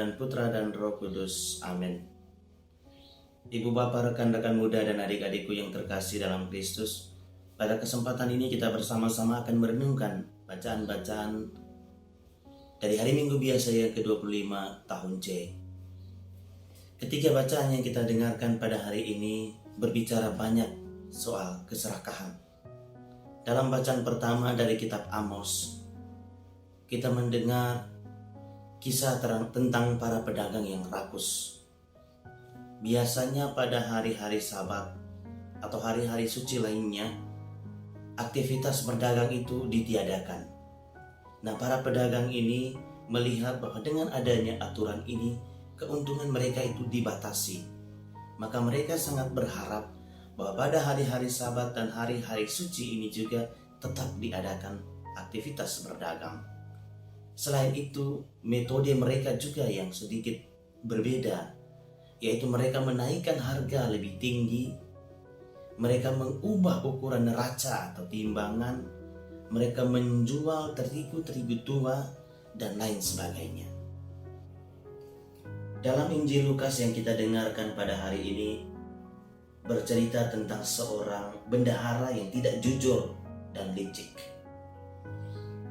dan Putra dan Roh Kudus. Amin. Ibu bapak, rekan-rekan muda dan adik-adikku yang terkasih dalam Kristus, pada kesempatan ini kita bersama-sama akan merenungkan bacaan-bacaan dari hari Minggu biasa yang ke-25 tahun C. Ketiga bacaan yang kita dengarkan pada hari ini berbicara banyak soal keserakahan. Dalam bacaan pertama dari kitab Amos, kita mendengar kisah tentang para pedagang yang rakus. Biasanya pada hari-hari Sabat atau hari-hari suci lainnya, aktivitas berdagang itu ditiadakan. Nah, para pedagang ini melihat bahwa dengan adanya aturan ini, keuntungan mereka itu dibatasi. Maka mereka sangat berharap bahwa pada hari-hari Sabat dan hari-hari suci ini juga tetap diadakan aktivitas berdagang. Selain itu, metode mereka juga yang sedikit berbeda, yaitu mereka menaikkan harga lebih tinggi, mereka mengubah ukuran neraca atau timbangan, mereka menjual terigu tua, dan lain sebagainya. Dalam Injil Lukas yang kita dengarkan pada hari ini, bercerita tentang seorang bendahara yang tidak jujur dan licik.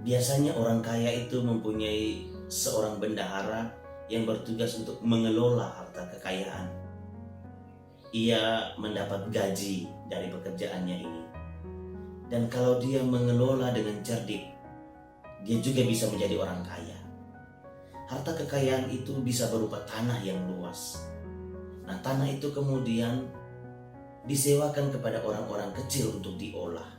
Biasanya orang kaya itu mempunyai seorang bendahara yang bertugas untuk mengelola harta kekayaan. Ia mendapat gaji dari pekerjaannya ini. Dan kalau dia mengelola dengan cerdik, dia juga bisa menjadi orang kaya. Harta kekayaan itu bisa berupa tanah yang luas. Nah, tanah itu kemudian disewakan kepada orang-orang kecil untuk diolah.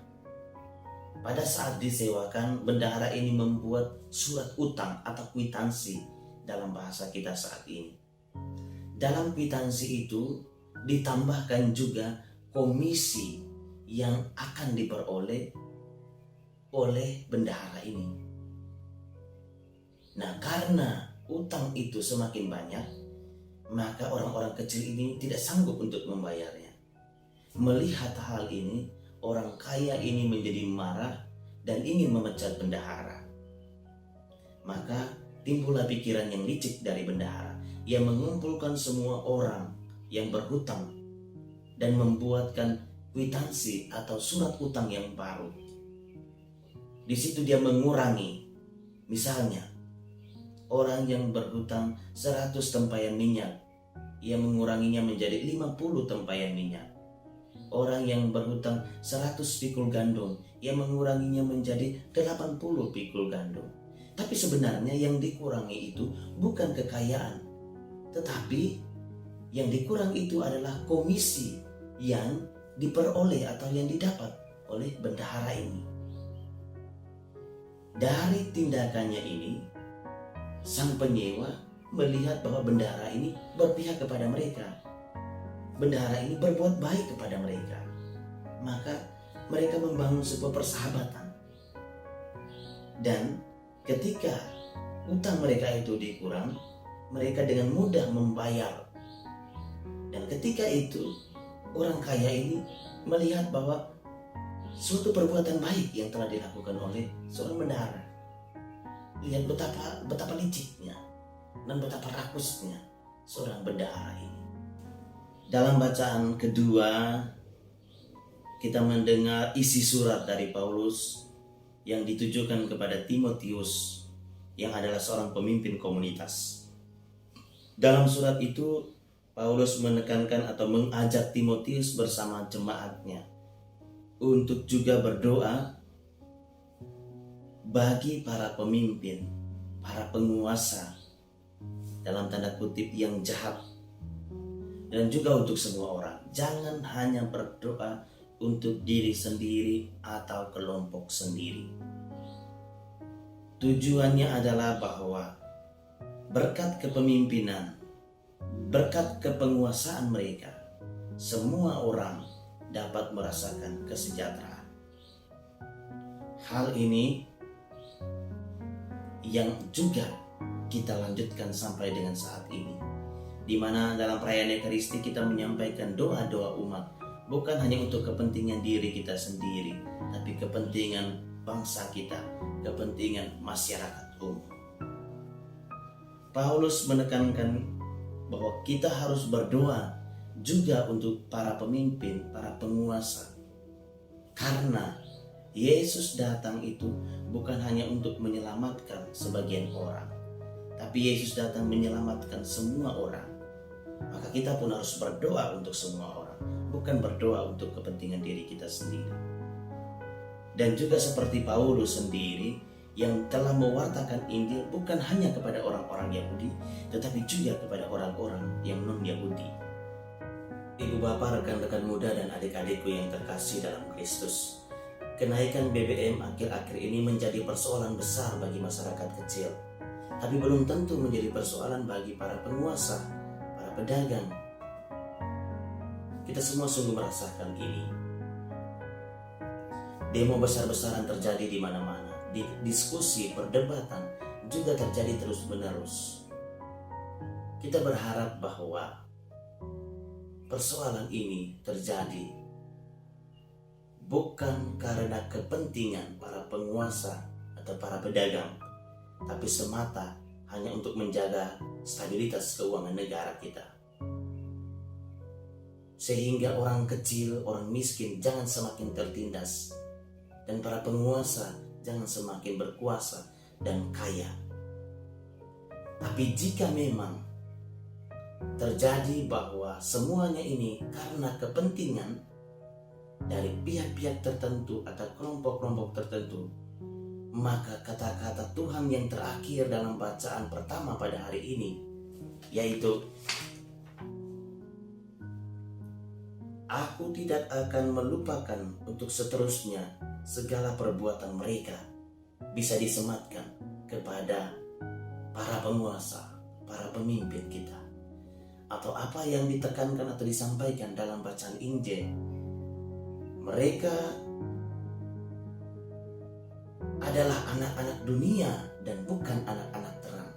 Pada saat disewakan, bendahara ini membuat surat utang atau kwitansi dalam bahasa kita saat ini. Dalam kwitansi itu ditambahkan juga komisi yang akan diperoleh oleh bendahara ini. Nah, karena utang itu semakin banyak, maka orang-orang kecil ini tidak sanggup untuk membayarnya. Melihat hal ini, orang kaya ini menjadi marah dan ingin memecat bendahara. Maka timbullah pikiran yang licik dari bendahara. Ia mengumpulkan semua orang yang berhutang dan membuatkan kwitansi atau surat utang yang baru. Di situ dia mengurangi, misalnya orang yang berhutang 100 tempayan minyak, ia menguranginya menjadi 50 tempayan minyak. Orang yang berhutang 100 pikul gandum, ia menguranginya menjadi 80 pikul gandum. Tapi sebenarnya yang dikurangi itu bukan kekayaan, tetapi yang dikurangi itu adalah komisi yang diperoleh atau yang didapat oleh bendahara ini. Dari tindakannya ini, sang penyewa melihat bahwa bendahara ini berpihak kepada mereka. Bendahara ini berbuat baik kepada mereka. Maka mereka membangun sebuah persahabatan. Dan ketika utang mereka itu dikurang, mereka dengan mudah membayar. Dan ketika itu orang kaya ini melihat bahwa suatu perbuatan baik yang telah dilakukan oleh seorang bendahara. Lihat betapa liciknya dan betapa rakusnya seorang bendahara ini. Dalam bacaan kedua, kita mendengar isi surat dari Paulus yang ditujukan kepada Timotius yang adalah seorang pemimpin komunitas. Dalam surat itu, Paulus menekankan atau mengajak Timotius bersama jemaatnya untuk juga berdoa bagi para pemimpin, para penguasa, dalam tanda kutip yang jahat, dan juga untuk semua orang. Jangan hanya berdoa untuk diri sendiri atau kelompok sendiri. Tujuannya adalah bahwa berkat kepemimpinan, berkat kepenguasaan mereka, semua orang dapat merasakan kesejahteraan. Hal ini yang juga kita lanjutkan sampai dengan saat ini, di mana dalam perayaan Ekaristi kita menyampaikan doa-doa umat, bukan hanya untuk kepentingan diri kita sendiri, tapi kepentingan bangsa kita, kepentingan masyarakat umum. Paulus menekankan bahwa kita harus berdoa juga untuk para pemimpin, para penguasa. Karena Yesus datang itu bukan hanya untuk menyelamatkan sebagian orang, tapi Yesus datang menyelamatkan semua orang. Maka kita pun harus berdoa untuk semua orang, bukan berdoa untuk kepentingan diri kita sendiri. Dan juga seperti Paulus sendiri yang telah mewartakan Injil bukan hanya kepada orang-orang Yahudi, tetapi juga kepada orang-orang yang non-Yahudi. Ibu bapak, rekan-rekan muda dan adik-adikku yang terkasih dalam Kristus, kenaikan BBM akhir-akhir ini menjadi persoalan besar bagi masyarakat kecil, tapi belum tentu menjadi persoalan bagi para penguasa, para pedagang. Kita semua sungguh merasakan ini. Demo besar-besaran terjadi di mana-mana, diskusi, perdebatan juga terjadi terus-menerus. Kita berharap bahwa persoalan ini terjadi bukan karena kepentingan para penguasa atau para pedagang, tapi semata hanya untuk menjaga stabilitas keuangan negara kita. Sehingga orang kecil, orang miskin jangan semakin tertindas, dan para penguasa jangan semakin berkuasa dan kaya. Tapi jika memang terjadi bahwa semuanya ini karena kepentingan dari pihak-pihak tertentu atau kelompok-kelompok tertentu, maka kata-kata Tuhan yang terakhir dalam bacaan pertama pada hari ini, yaitu Aku tidak akan melupakan untuk seterusnya segala perbuatan mereka, bisa disematkan kepada para penguasa, para pemimpin kita. Atau apa yang ditekankan atau disampaikan dalam bacaan Injil, mereka adalah anak-anak dunia dan bukan anak-anak terang.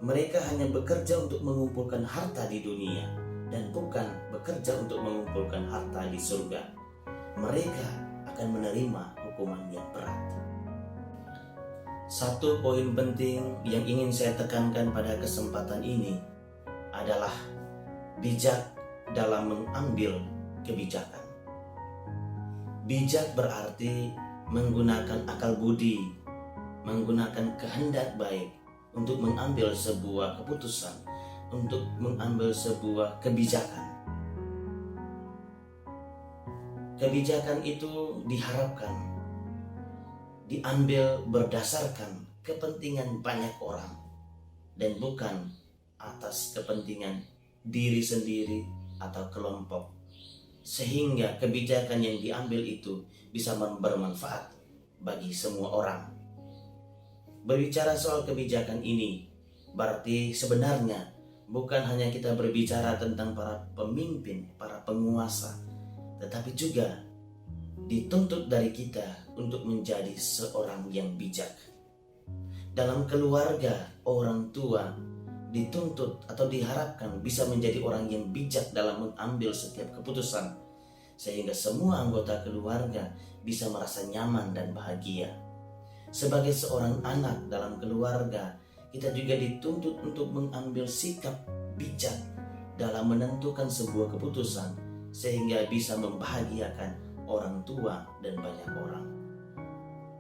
Mereka hanya bekerja untuk mengumpulkan harta di dunia dan bukan bekerja untuk mengumpulkan harta di surga. Mereka akan menerima hukuman yang berat. Satu poin penting yang ingin saya tekankan pada kesempatan ini adalah bijak dalam mengambil kebijakan. Bijak berarti menggunakan akal budi, menggunakan kehendak baik untuk mengambil sebuah keputusan, untuk mengambil sebuah kebijakan. Kebijakan itu diharapkan diambil berdasarkan kepentingan banyak orang dan bukan atas kepentingan diri sendiri atau kelompok, sehingga kebijakan yang diambil itu bisa bermanfaat bagi semua orang. Berbicara soal kebijakan ini berarti sebenarnya bukan hanya kita berbicara tentang para pemimpin, para penguasa, tetapi juga dituntut dari kita untuk menjadi seorang yang bijak. Dalam keluarga, orang tua dituntut atau diharapkan bisa menjadi orang yang bijak dalam mengambil setiap keputusan, sehingga semua anggota keluarga bisa merasa nyaman dan bahagia. Sebagai seorang anak dalam keluarga, kita juga dituntut untuk mengambil sikap bijak dalam menentukan sebuah keputusan, sehingga bisa membahagiakan orang tua dan banyak orang.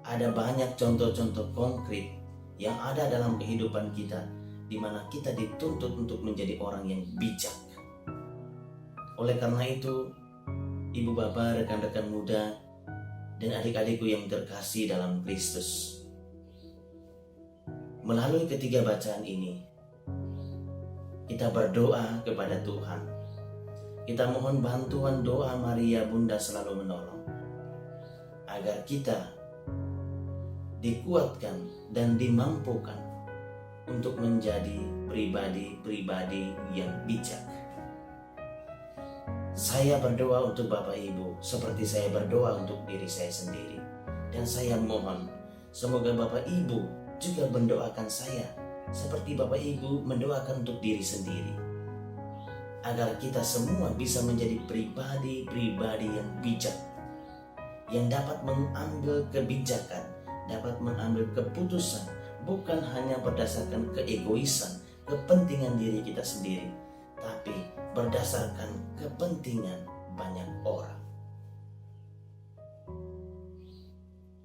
Ada banyak contoh-contoh konkret yang ada dalam kehidupan kita, di mana kita dituntut untuk menjadi orang yang bijak. Oleh karena itu, ibu bapak, rekan-rekan muda, dan adik-adikku yang terkasih dalam Kristus, melalui ketiga bacaan ini, kita berdoa kepada Tuhan. Kita mohon bantuan doa Maria Bunda selalu menolong, agar kita dikuatkan dan dimampukan untuk menjadi pribadi-pribadi yang bijak. Saya berdoa untuk Bapak Ibu seperti saya berdoa untuk diri saya sendiri. Dan saya mohon semoga Bapak Ibu juga mendoakan saya seperti Bapak Ibu mendoakan untuk diri sendiri. Agar kita semua bisa menjadi pribadi-pribadi yang bijak, yang dapat mengambil kebijakan, dapat mengambil keputusan bukan hanya berdasarkan keegoisan, kepentingan diri kita sendiri, tapi berdasarkan kepentingan banyak orang.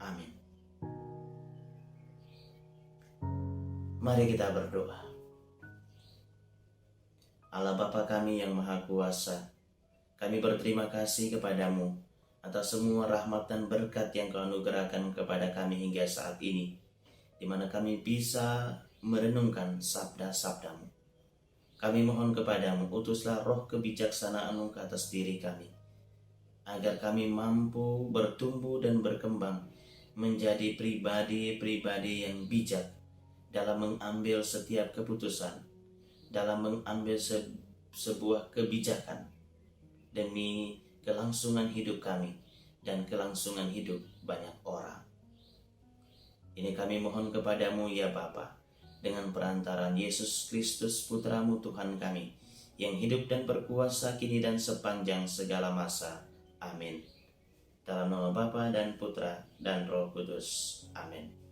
Amin. Mari kita berdoa. Allah Bapa kami yang Maha Kuasa, kami berterima kasih kepadamu atas semua rahmat dan berkat yang Kau anugerahkan kepada kami hingga saat ini, di mana kami bisa merenungkan sabda-sabdamu. Kami mohon kepadamu, utuslah roh kebijaksanaan-Mu ke atas diri kami, agar kami mampu bertumbuh dan berkembang menjadi pribadi-pribadi yang bijak dalam mengambil setiap keputusan, dalam mengambil sebuah kebijakan demi kelangsungan hidup kami dan kelangsungan hidup banyak orang. Ini kami mohon kepadamu ya Bapa, dengan perantaraan Yesus Kristus Putra-Mu Tuhan kami, yang hidup dan berkuasa kini dan sepanjang segala masa. Amin. Dalam nama Bapa dan Putra dan Roh Kudus. Amin.